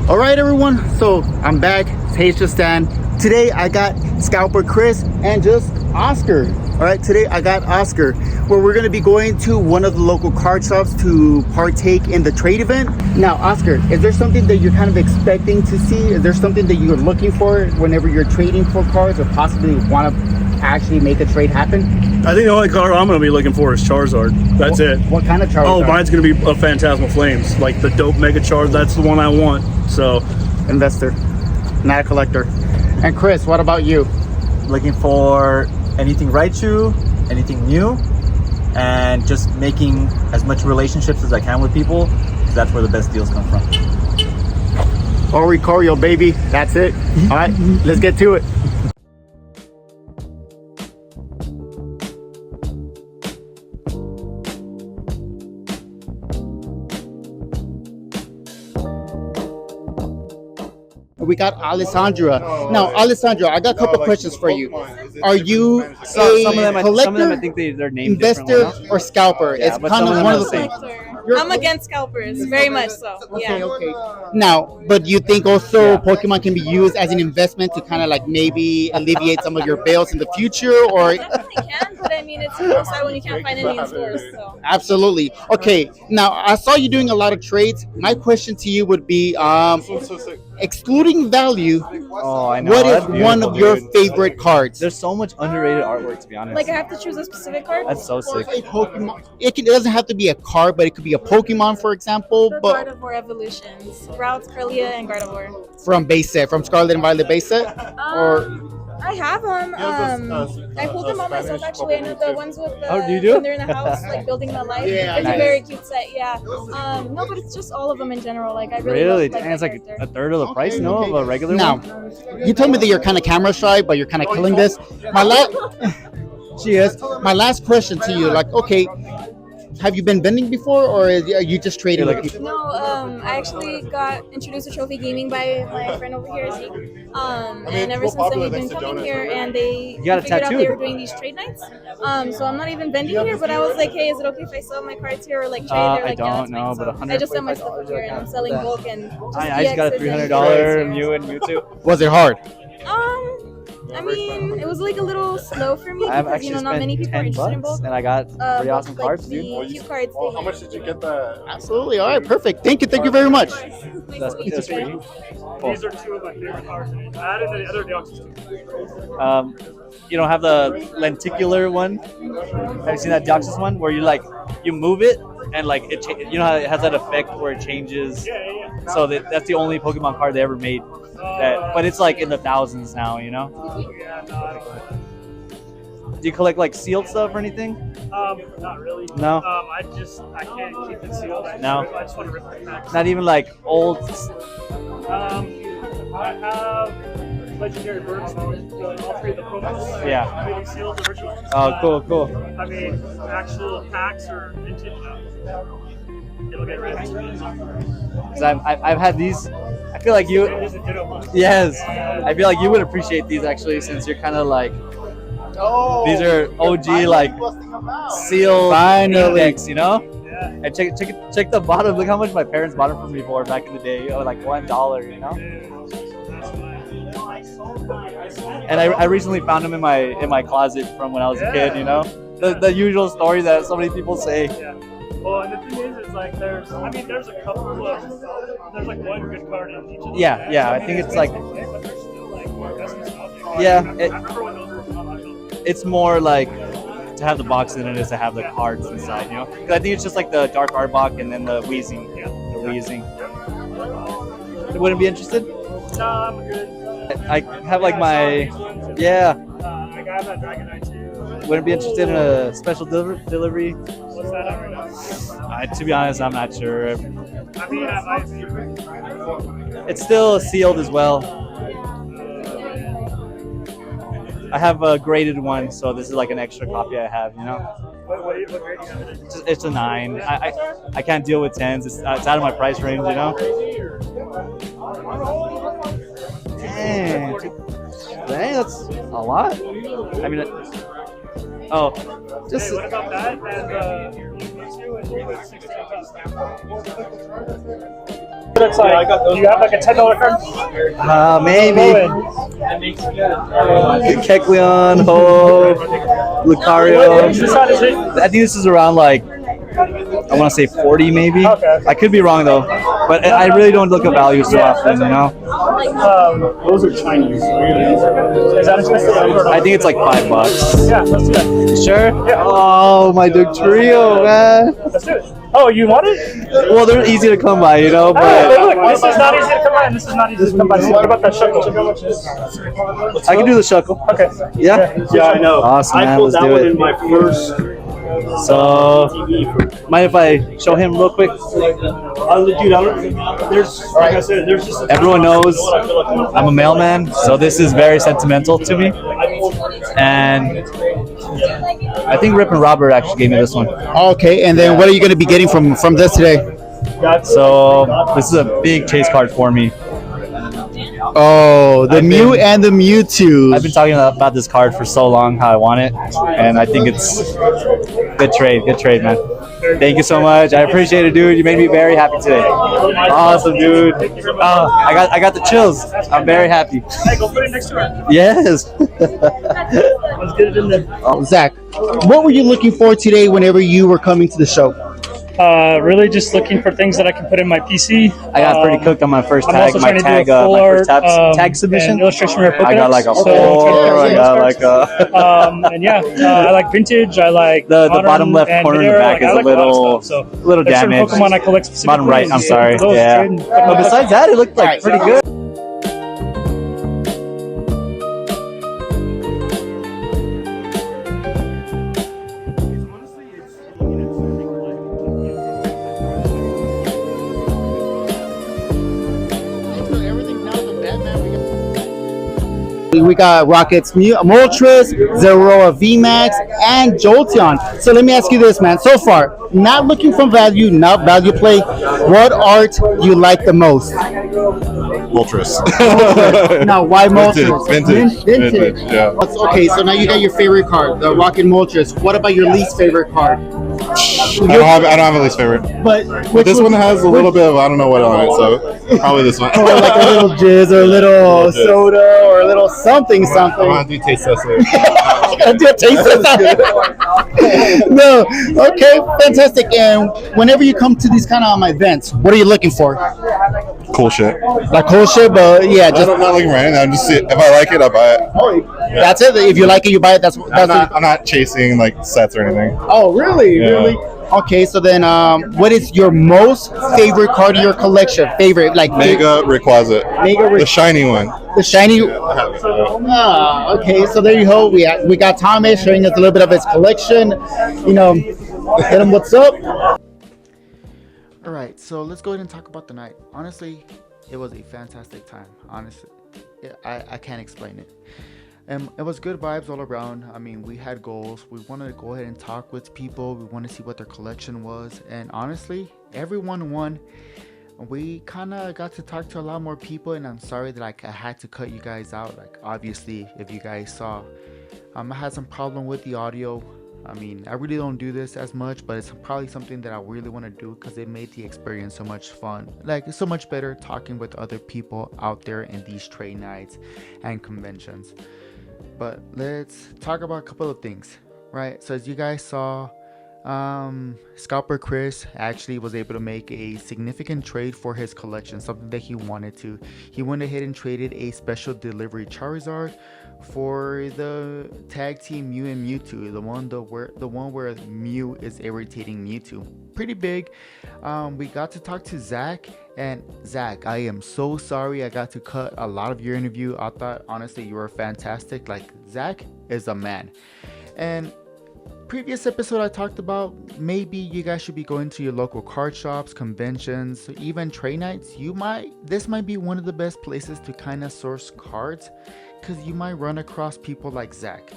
All right, everyone. So I'm back. It's just Stan. Today I got Scalper Chris and just Oscar. All right, today I got Oscar, where we're going to be going to one of the local card shops to partake in the trade event. Now, Oscar, is there something that you're kind of expecting to see? Is there something that you're looking for whenever you're trading for cards, or possibly want to actually make a trade happen? I think the only card I'm going to be looking for is Charizard. That's it. What kind of Charizard? Oh, mine's going to be a Phantasmal Flames, like the dope Mega Charizard. That's the one I want. So, investor, not a collector. And Chris, what about you? Looking for anything Raichu, anything new, and just making as much relationships as I can with people, because that's where the best deals come from. Oricorio, baby. That's it. All right, let's get to it. We got Alessandra. Now, Alessandra, I got a couple questions for you. Are you a collector, I think they're named investor, or scalper? Yeah, it's but kind some of of one them of the are the things. same. I'm against scalpers, very much so. Yeah. Okay. Now, but you think also Pokemon can be used as an investment to kind of like maybe alleviate some of your bills in the future, or? Definitely can, but I mean, it's more sad when you can't find any in stores. So. Absolutely. Okay. Now, I saw you doing a lot of trades. My question to you would be, excluding value, Oh, I know. what That's is one of your beautiful, favorite cards? There's so much underrated artwork, to be honest. Like I have to choose a specific card. That's so sick. A Pokemon. It doesn't have to be a card, but it could be a Pokemon, for example. The But Gardevoir evolutions, Routes, Kirlia, and Gardevoir. from base set, from Scarlet and Violet base set, or I have them. I pulled them all myself actually. I know the ones with the Oh, do you do? when they're in the house, like building my life. Yeah, it's nice. a very cute set. Yeah. No, but it's just all of them in general. Like I really. Really? Love, And it's like character. a third of the price, no, of a regular now, one? you told me that you're kind of camera shy, but you're kind of killing this. She is. My last question to you, like, okay, have you been vending before, or are you just trading with people? No, I actually got introduced to Trophy Gaming by my friend over here, Zeke. And ever since then we've been coming here, and they got it figured out they tattooed. were doing these trade nights. So I'm not even vending here, but I was like, hey, is it okay if I sell my cards here or like trade? They're I like, yeah, don't that's know, fine. but So 100 I just sell my stuff over here, and I'm selling bulk and just I just got a EXs and $300 trades. Mew and Mewtwo. Was it hard? I mean, it was like a little slow for me I've because actually not many spent people are interested in $10 bulk. and I got pretty awesome Like cards, the dude. cute cards. How much did you get that? Absolutely. All right. Perfect. Thank you very much. That's pretty cool. these are two of my favorite cards. I added the other Deoxys too. You don't have the lenticular one? Have you seen that Deoxys one where you move it and like it how it has that effect where it changes? Yeah. So that's the only Pokemon card they ever made. But it's like in the thousands now, you know? Yeah, no, I don't. Do you collect like sealed stuff or anything? Not really. No? I can't keep it sealed. I just want to rip the packs. Not even like old. I have legendary birds, all three of the promos. Yeah. I mean, sealed originals. Oh, cool. I mean, actual packs or vintage. It'll get ripped. 'Cause I've had these. I feel like you. There's a ditto one. Yes. I feel like you would appreciate these actually, since you're kind of like. These are OG like sealed index, you know. Yeah. And check the bottom. Look how much my parents bought them for me for back in the day. Like $1, you know. And I recently found them in my closet from when I was a kid, you know. The usual story that so many people say. Yeah. Well, and the thing is like there's a couple of there's like one good card in each of them. Yeah. I think it's like. But they're still like best nostalgic. Yeah, I remember when those were on. It's more like to have the box than it is to have the cards inside, you know. 'Cause I think it's just like the Dark Arbok and then the Weezing. Yeah, the Weezing. You wouldn't be interested? No, I'm good. I have like my yeah. I got that Dragonite too. Wouldn't be interested in a special delivery. What's that at right now? To be honest, I'm not sure. I mean, I might. It's still sealed as well. I have a graded one, so this is like an extra copy I have, you know. What grade do you have it in? It's a 9. I can't deal with 10s. It's out of my price range, you know. Dang, that's a lot. I mean, just. Hey, what about that and you two and you with 16? It's like, do you have like a $10 card? Maybe. Kekleon, Ho, Lucario. This side is it. I think this is around like, I want to say 40 maybe. Okay. I could be wrong though, but I really don't look at values so often, you know. Those are Chinese. Is that expensive? I think it's like $5. Yeah, let's do that. Sure? Yeah. Oh, my Duke Trio, man. Let's do it. Oh, you want it? Well, they're easy to come by, you know, But but look, this is not easy to come by, and this is not easy to come by. So what about that shuckle? I can do the shuckle. Okay. Yeah? Yeah, I know. Awesome, I man. pulled Let's that do one it. in my first So, mind if I show him real quick? there's, like I said, there's just Everyone knows I'm a mailman, so this is very sentimental to me. And I think Rip and Robert actually gave me this one. Okay, and then what are you going to be getting from this today? So this is a big chase card for me. Oh, the Mew and the Mewtwo. I've been talking about this card for so long, how I want it, and I think it's good trade, man. Thank you so much. I appreciate it, dude. You made me very happy today. Awesome, dude. Oh, I got the chills. I'm very happy. Hey, go put it next to her. Yes. Let's get it in there. Zach, what were you looking for today whenever you were coming to the show? Really just looking for things that I can put in my PC. I got pretty cooked on my first I'm tag. also My trying to tag, do a full my first art, tag submission. and illustration rare I got like a Pokedex. 4. I got like a. And yeah, I like vintage. I like The modern bottom left and corner in the mid-air. back Like, I is like a lot of little, stuff, so little there's certain damaged. Pokemon I collect specifically. Bottom right. I'm sorry. Those Yeah. trade and put them But back. besides that, it looked like pretty good. We got Rocket's Moltres, Zeraora VMAX, and Jolteon. So let me ask you this, man. So far, not looking for value, not value play, what art you like the most? Moltres. Now, why Moltres? Vintage, yeah. Okay, so now you got your favorite card, the Rocket Moltres. What about your least favorite card? I don't have a least favorite. But But this one has a little bit of I don't know what on it, so probably this one. or like a little jizz or a little soda or a little something. I'm gonna do taste test later. Do a taste test. No, okay, fantastic. And whenever you come to these kind of events, what are you looking for? Cool shit. Like cool shit, but yeah, just I'm not looking for anything. I'm just see, if I like it, I buy it. that's it. If you like it, you buy it. That's I'm not chasing like sets or anything. Oh, really? Yeah. Really? Okay, so then, what is your most favorite card in your collection? Favorite, like Mega Rayquaza. The shiny one. the shiny. I have it. Okay, so there you go. We got Thomas showing us a little bit of his collection. You know, hit him. What's up? All right, so let's go ahead and talk about the night. Honestly, it was a fantastic time. Honestly, I can't explain it. It was good vibes all around. I mean, we had goals. We wanted to go ahead and talk with people. We wanted to see what their collection was. And honestly, everyone won. We kind of got to talk to a lot more people. And I'm sorry that I had to cut you guys out. Like, obviously, if you guys saw, I had some problem with the audio. I mean, I really don't do this as much, but it's probably something that I really want to do because it made the experience so much fun. Like, it's so much better talking with other people out there in these trade nights and conventions. But let's talk about a couple of things, right? So as you guys saw, Scalper Chris actually was able to make a significant trade for his collection, something that he wanted to. He went ahead and traded a special delivery Charizard for the tag team Mew and Mewtwo, the one where Mew is irritating Mewtwo. Pretty big. We got to talk to Zach, and Zach, I am so sorry I got to cut a lot of your interview. I thought honestly you were fantastic. Like, Zach is a man. And previous episode I talked about maybe you guys should be going to your local card shops, conventions, even trade nights. This might be one of the best places to kind of source cards, because you might run across people like Zach.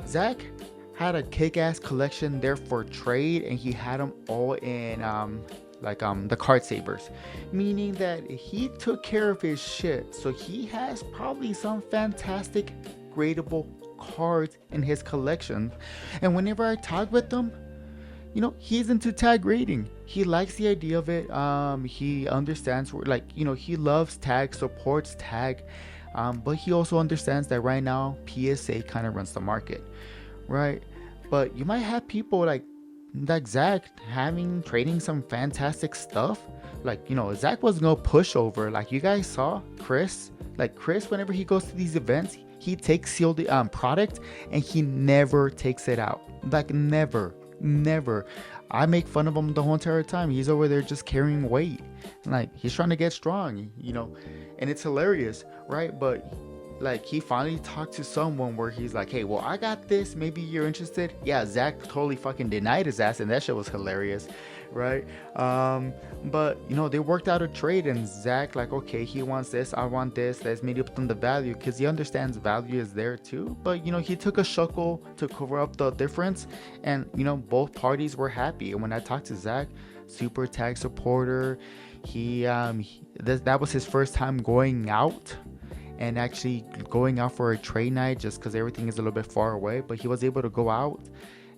Zach had a kick-ass collection there for trade, and he had them all in the card savers, meaning that he took care of his shit. So he has probably some fantastic gradable cards in his collection. And whenever I talk with him, he's into tag rating. He likes the idea of it. He understands he loves tag, supports tag, but he also understands that right now PSA kind of runs the market, right? But you might have people like Zach trading some fantastic stuff. Zach was no pushover. Like you guys saw Chris. Like Chris, whenever he goes to these events, he takes sealed product and he never takes it out. Like never. I make fun of him the whole entire time. He's over there just carrying weight. Like he's trying to get strong, and it's hilarious, right? But like he finally talked to someone where he's like, hey, well, I got this, maybe you're interested. Yeah, Zach totally fucking denied his ass, and that shit was hilarious, right? But they worked out a trade, and Zach like, okay, he wants this, I want this, let's meet up on the value, because he understands value is there too. But he took a shuckle to cover up the difference, and both parties were happy. And when I talked to Zach, super tag supporter, that was his first time going out and actually going out for a trade night, just because everything is a little bit far away. But he was able to go out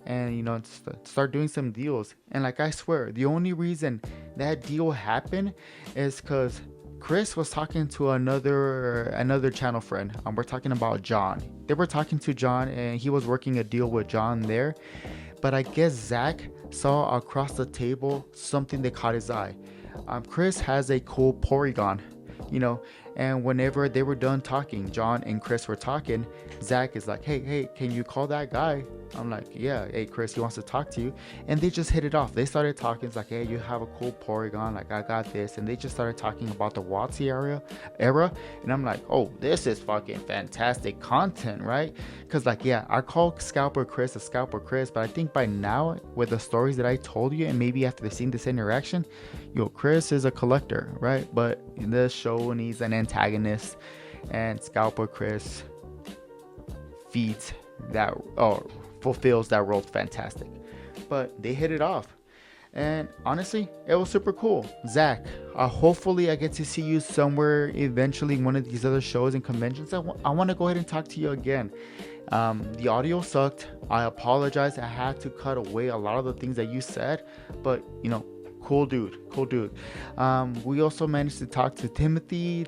and start doing some deals. And like I swear, the only reason that deal happened is because Chris was talking to another channel friend. We're talking about John. They were talking to John, and he was working a deal with John there. But I guess Zach saw across the table something that caught his eye. Chris has a cool Porygon, and whenever they were done talking, John and Chris were talking, Zach is like, hey, can you call that guy? I'm like, yeah, hey Chris, he wants to talk to you. And they just hit it off. They started talking. It's like, hey, you have a cool Porygon, like I got this. And they just started talking about the WotC era. And I'm like, oh, this is fucking fantastic content, right? Because like, yeah, I call Scalper Chris a Scalper Chris, but I think by now, with the stories that I told you, and maybe after seeing this interaction, Chris is a collector, right? But this show needs an antagonist, and Scalper Chris fulfills that role fantastic. But they hit it off, and honestly, it was super cool. Zach, hopefully I get to see you somewhere eventually in one of these other shows and conventions. I want to go ahead and talk to you again. The audio sucked. I apologize. I had to cut away a lot of the things that you said, but cool dude. We also managed to talk to Timothy.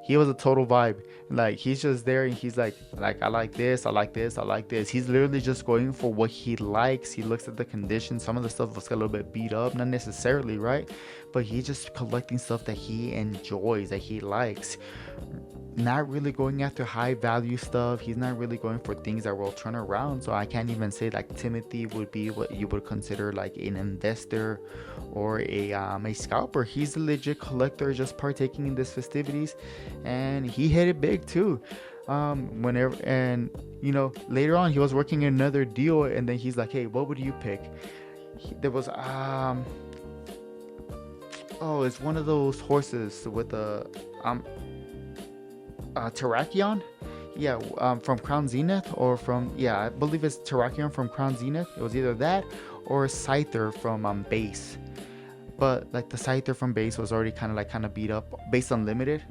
He was a total vibe. Like he's just there, and he's like I like this, I like this, I like this. He's literally just going for what he likes. He looks at the conditions. Some of the stuff was a little bit beat up, not necessarily, right? But he's just collecting stuff that he enjoys, that he likes. Not really going after high value stuff. He's not really going for things that will turn around. So I can't even say like Timothy would be what you would consider like an investor or a scalper. He's a legit collector, just partaking in these festivities, and he hit it big too. Later on he was working another deal, and then he's like, hey, what would you pick? There was it's one of those horses with a Terrakion, from Crown Zenith, or I believe it's Terrakion from Crown Zenith. It was either that or Scyther from Base, but like the Scyther from Base was already kind of beat up. Base Unlimited,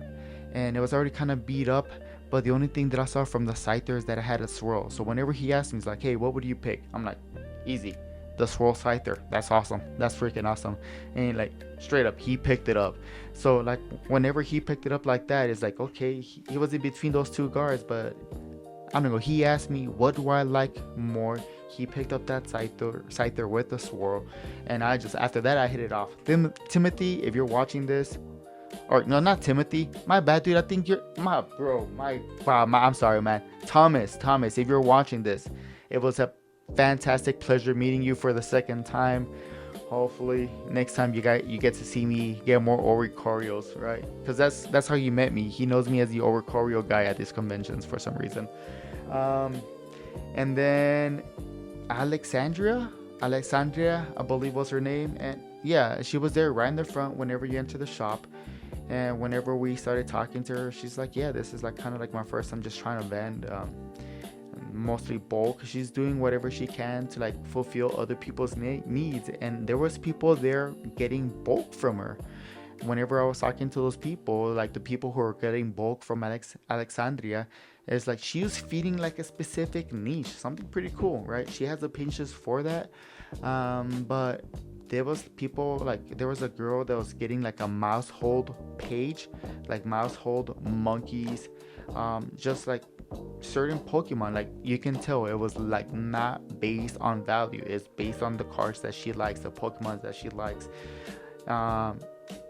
and it was already kind of beat up. But the only thing that I saw from the Scyther is that it had a swirl. So whenever he asked me, he's like, hey, what would you pick? I'm like, easy, the swirl Scyther. That's awesome. That's freaking awesome. And like straight up, he picked it up. So like whenever he picked it up like that, it's like, okay, he was in between those two guards. But I don't know, he asked me, what do I like more? He picked up that Scyther with the swirl, and after that I hit it off. Timothy, if you're watching this, or no, not Timothy, my bad, dude, I think you're I'm sorry, man. Thomas, if you're watching this, it was a fantastic pleasure meeting you for the second time. Hopefully next time you get to see me get more Oricorios, right? Because that's how you met me. He knows me as the Oricorio guy at these conventions for some reason. And then Alexandria, I believe was her name, and yeah, she was there right in the front whenever you enter the shop. And whenever we started talking to her, she's like, yeah, this is like kind of like my first time just trying to vend, mostly bulk. She's doing whatever she can to like fulfill other people's needs, and there was people there getting bulk from her. whenever I was talking to those people, like the people who are getting bulk from Alexandria, it's like she was feeding like a specific niche, something pretty cool, right? She has the pinches for that. But there was people, like there was a girl that was getting like a mouse hold page, like mouse hold monkeys, just like certain Pokemon. Like you can tell it was like not based on value, it's based on the cards that she likes, the Pokemon that she likes.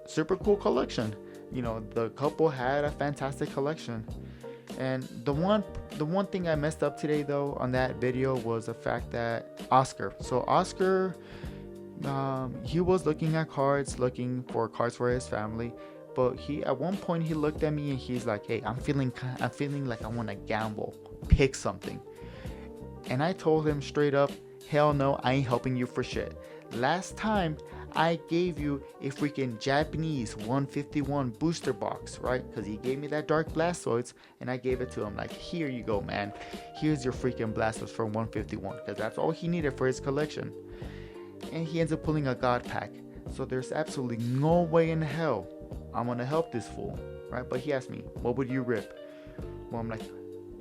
Super cool collection. You know, the couple had a fantastic collection. And the one thing I messed up today though on that video was the fact that Oscar, he was looking at cards, looking for cards for his family, but he at one point he looked at me and he's like, hey, I'm feeling like I want to gamble, pick something. And I told him straight up, hell no, I ain't helping you for shit. Last time I gave you a freaking Japanese 151 booster box, right? Because he gave me that Dark Blastoise and I gave it to him like, here you go, man, here's your freaking Blastoise for 151, because that's all he needed for his collection. And he ends up pulling a God pack. So there's absolutely no way in hell I'm gonna help this fool, right? But he asked me, what would you rip? Well, I'm like,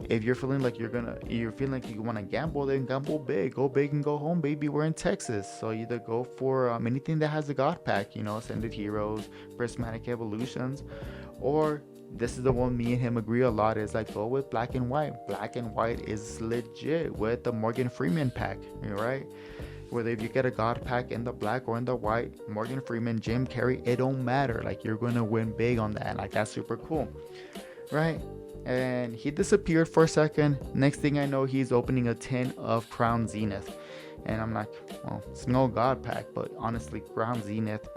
if you're feeling like you want to gamble, then gamble big. Go big and go home, baby. We're in Texas, so either go for anything that has a God pack, you know, Ascended Heroes, Prismatic Evolutions, or this is the one me and him agree a lot, is like go with Black and White. Black and White is legit with the Morgan Freeman pack, right? Whether if you get a God pack in the black or in the white, Morgan Freeman, Jim Carrey, it don't matter. Like you're gonna win big on that. Like that's super cool, right? And he disappeared for a second. Next thing I know, he's opening a tin of Crown Zenith, and I'm like, well, it's no God pack, but honestly, Crown Zenith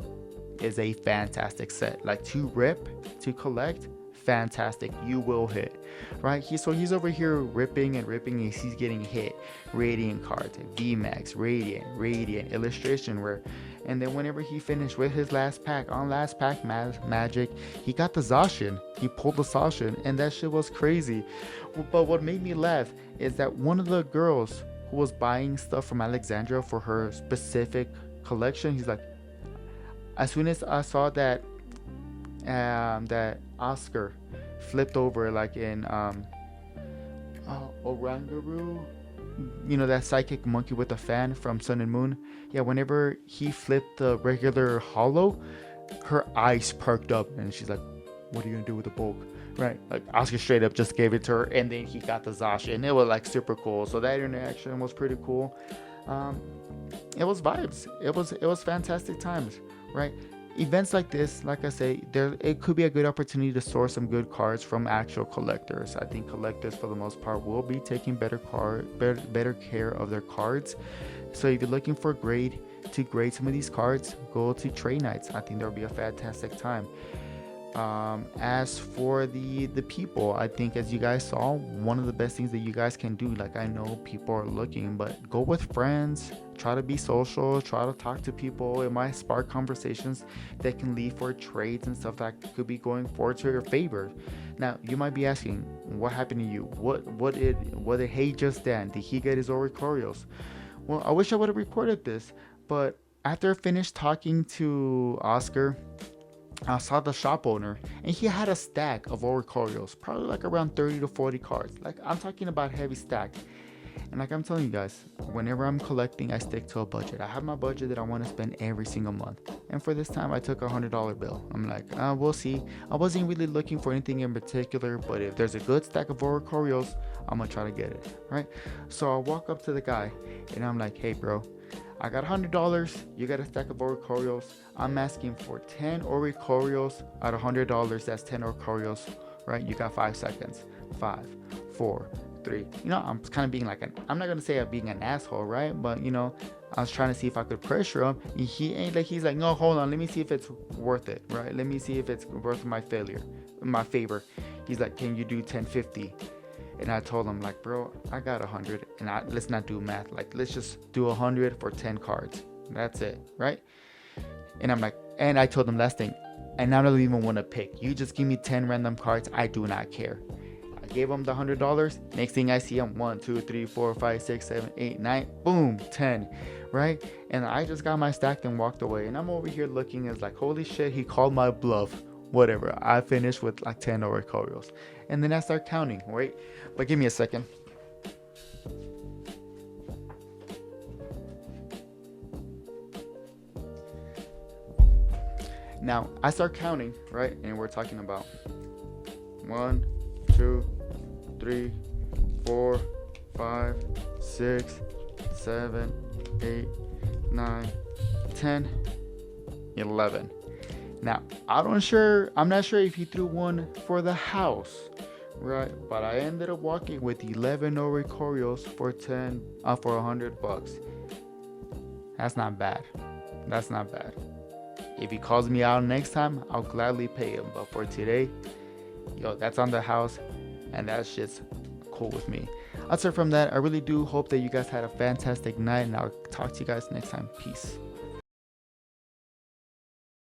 is a fantastic set. Like to rip, to collect, fantastic. You will hit, right? He's over here ripping and he's getting hit. Radiant cards, VMAX, Radiant, Illustration Rare. And then whenever he finished with his last pack, on last pack magic, he got the Zacian. He pulled the Zacian, and that shit was crazy. But what made me laugh is that one of the girls who was buying stuff from Alexandria for her specific collection, he's like, as soon as I saw that that Oscar flipped over like in Oranguru, you know, that psychic monkey with the fan from Sun and Moon. Yeah, whenever he flipped the regular hollow, her eyes perked up and she's like, what are you gonna do with the bulk, right? Like Oscar straight up just gave it to her, and then he got the Zasha, and it was like super cool. So that interaction was pretty cool. It was vibes. It was fantastic times, right? Events like this, like I say, it could be a good opportunity to source some good cards from actual collectors. I think collectors for the most part will be taking better care of their cards. So if you're looking for grade some of these cards, go to trade nights. I think there'll be a fantastic time. As for the people, I think, as you guys saw, one of the best things that you guys can do, like I know people are looking, but go with friends, try to be social, try to talk to people. It might spark conversations that can lead for trades and stuff that could be going forward to your favor. Now you might be asking, what happened to you? What did Hey Just Dan, did he get his Oricorios? Well, I wish I would have recorded this, but after I finished talking to Oscar, I saw the shop owner, and he had a stack of Oricorios, probably like around 30 to 40 cards. Like I'm talking about heavy stack. And like I'm telling you guys, whenever I'm collecting, I stick to a budget. I have my budget that I want to spend every single month. And for this time, I took a $100 bill. I'm like, we'll see. I wasn't really looking for anything in particular, but if there's a good stack of Oricorios, I'm gonna try to get it, right? So I walk up to the guy, and I'm like, hey, bro, I got $100. You got a stack of Oricorios. I'm asking for 10 Oricorios at $100. That's 10 Oricorios, right? You got 5 seconds. 5, 4, 3. You know, I'm kind of being like I'm not gonna say I'm being an asshole, right? But you know, I was trying to see if I could pressure him. He's like, no, hold on, let me see if it's worth it, right? Let me see if it's worth my favor. He's like, can you do 1050? And I told him, like, bro, I got 100, and let's not do math. Like, let's just do 100 for 10 cards. That's it, right? And I'm like, and I told him last thing, and I don't even want to pick. You just give me 10 random cards. I do not care. I gave him the $100. Next thing I see him, 1, 2, 3, 4, 5, 6, 7, 8, 9, boom, 10. right? And I just got my stack and walked away. And I'm over here looking as like, holy shit, he called my bluff. Whatever. I finished with like 10 oratorios. And then I start counting, right? But give me a second. Now I start counting, right? And we're talking about 1, 2, 3, 4, 5, 6, 7, 8, 9, 10, 11. Now I'm not sure if he threw one for the house, right? But I ended up walking with 11 oricorios for $100. That's not bad. That's not bad. If he calls me out next time, I'll gladly pay him. But for today, yo, that's on the house, and that shit's cool with me. Aside from that, I really do hope that you guys had a fantastic night, and I'll talk to you guys next time. Peace.